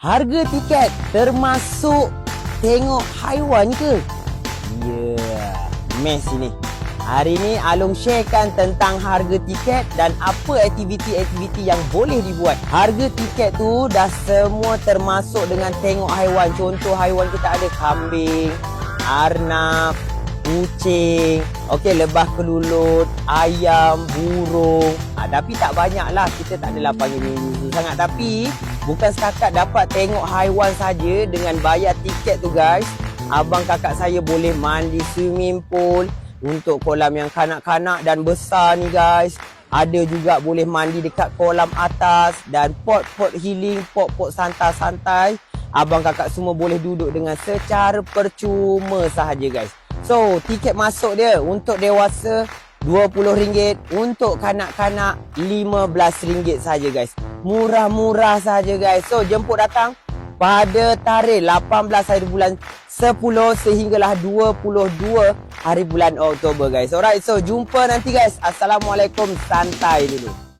Harga tiket termasuk tengok haiwan ke? Mes ini. Hari ni Along sharekan tentang harga tiket dan apa aktiviti-aktiviti yang boleh dibuat. Harga tiket tu dah semua termasuk dengan tengok haiwan. Contoh haiwan kita ada kambing, arnab, kucing, lebah kelulut, ayam, burung. Tapi tak banyak lah. Kita tak adalah panggil ni sangat. Tapi bukan setakat dapat tengok haiwan saja dengan bayar tiket tu guys. Abang kakak saya boleh mandi swimming pool untuk kolam yang kanak-kanak dan besar ni guys. Ada juga boleh mandi dekat kolam atas dan pot-pot healing, pot-pot santai-santai. Abang kakak semua boleh duduk dengan secara percuma sahaja guys. So, tiket masuk dia untuk dewasa RM20, untuk kanak-kanak RM15 saja guys. Murah-murah saja guys. So, jemput datang pada tarikh 18 hari bulan 10 sehinggalah 22 hari bulan Oktober guys. Alright, so jumpa nanti guys. Assalamualaikum, santai dulu.